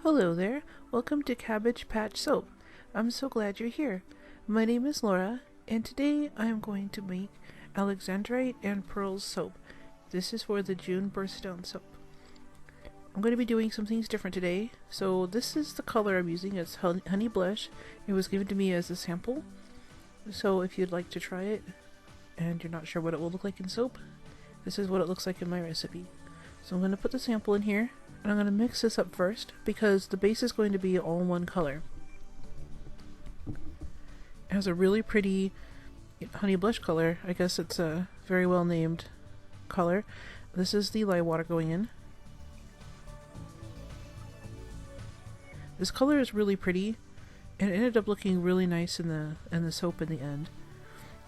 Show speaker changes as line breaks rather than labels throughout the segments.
Hello there, welcome to Cabbage Patch Soap. I'm so glad you're here. My name is Laura, and today I am going to make Alexandrite and Pearls soap. This is for the June Birthstone soap. I'm going to be doing some things different today. So this is the color I'm using, it's Honey Blush. It was given to me as a sample. So if you'd like to try it, and you're not sure what it will look like in soap, this is what it looks like in my recipe. So I'm going to put the sample in here. And I'm going to mix this up first because the base is going to be all one color. It has a really pretty honey blush color. I guess it's a very well named color. This is the lye water going in. This color is really pretty and it ended up looking really nice in the soap in the end.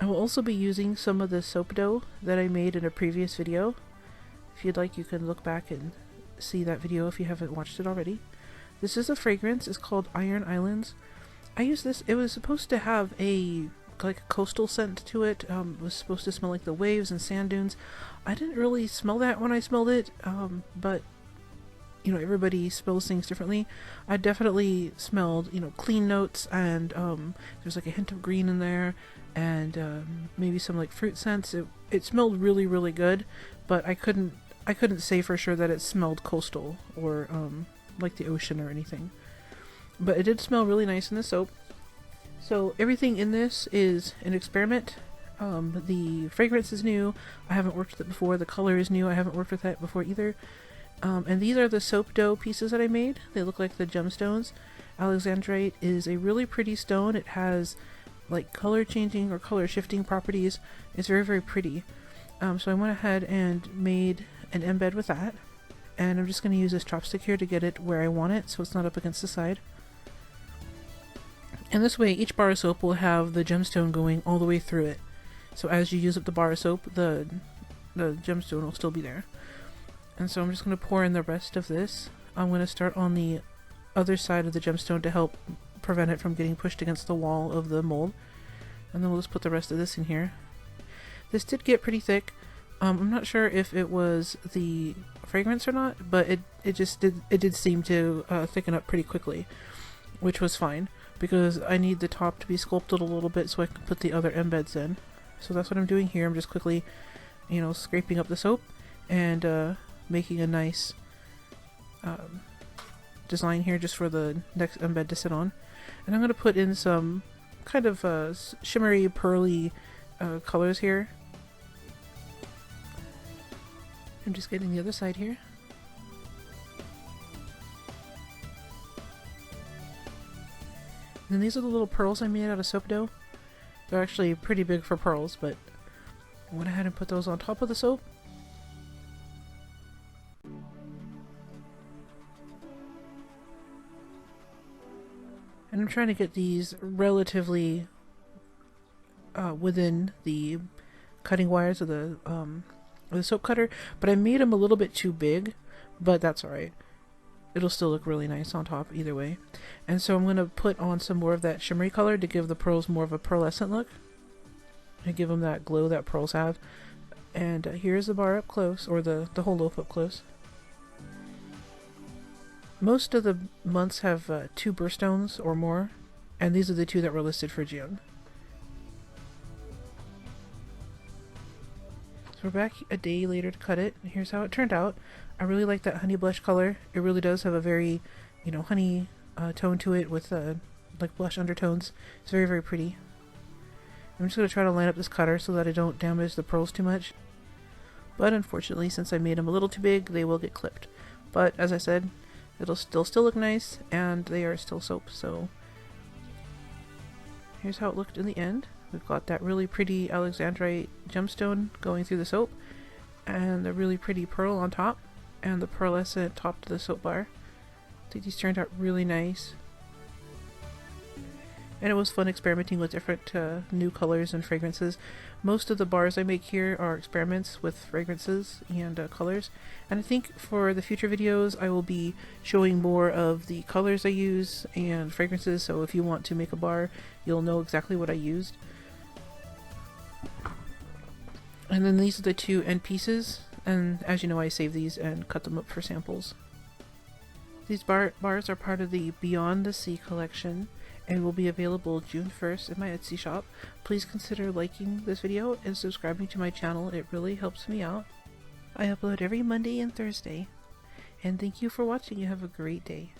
I will also be using some of the soap dough that I made in a previous video. If you'd like, you can look back and see that video if you haven't watched it already. This is a fragrance. It's called Iron Islands. I used this. It was supposed to have a coastal scent to it. It was supposed to smell like the waves and sand dunes. I didn't really smell that when I smelled it, but you know, everybody smells things differently. I definitely smelled, clean notes, and there's like a hint of green in there, and maybe some like fruit scents. It smelled really, really good, but I couldn't say for sure that it smelled coastal or like the ocean or anything. But it did smell really nice in the soap. So everything in this is an experiment. The fragrance is new. I haven't worked with it before. The color is new. I haven't worked with that before either. And these are the soap dough pieces that I made. They look like the gemstones. Alexandrite is a really pretty stone. It has like color changing or color shifting properties. It's very, very pretty. So I went ahead and made an embed with that, and I'm just going to use this chopstick here to get it where I want it so it's not up against the side. And this way each bar of soap will have the gemstone going all the way through it, so as you use up the bar of soap, the gemstone will still be there. And so I'm just going to pour in the rest of this. I'm going to start on the other side of the gemstone to help prevent it from getting pushed against the wall of the mold, and then we'll just put the rest of this in here. This did get pretty thick. I'm not sure if it was the fragrance or not, but it did seem to thicken up pretty quickly, which was fine because I need the top to be sculpted a little bit so I can put the other embeds in. So that's what I'm doing here. I'm just quickly, scraping up the soap and making a nice design here just for the next embed to sit on. And I'm going to put in some kind of shimmery, pearly colors here. I'm just getting the other side here. And then these are the little pearls I made out of soap dough. They're actually pretty big for pearls, but I went ahead and put those on top of the soap. And I'm trying to get these relatively within the cutting wires of the soap cutter, but I made them a little bit too big, but that's alright. It'll still look really nice on top either way. And so I'm going to put on some more of that shimmery color to give the pearls more of a pearlescent look and give them that glow that pearls have. And here's the bar up close, or the whole loaf up close. Most of the months have 2 birthstones or more, and these are the 2 that were listed for June. So we're back a day later to cut it, and here's how it turned out. I really like that honey blush color. It really does have a very, honey tone to it with like blush undertones. It's very, very pretty. I'm just going to try to line up this cutter so that I don't damage the pearls too much. But unfortunately, since I made them a little too big, they will get clipped. But as I said, it'll still look nice, and they are still soap, so here's how it looked in the end. We've got that really pretty Alexandrite gemstone going through the soap, and the really pretty pearl on top, and the pearlescent top to the soap bar. I think these turned out really nice. And it was fun experimenting with different new colors and fragrances. Most of the bars I make here are experiments with fragrances and colors. And I think for the future videos I will be showing more of the colors I use and fragrances, so if you want to make a bar, you'll know exactly what I used. And then these are the 2 end pieces, and as you know, I save these and cut them up for samples. These bars are part of the Beyond the Sea collection and will be available June 1st in my Etsy shop. Please consider liking this video and subscribing to my channel. It really helps me out. I upload every Monday and Thursday. And thank you for watching. You have a great day.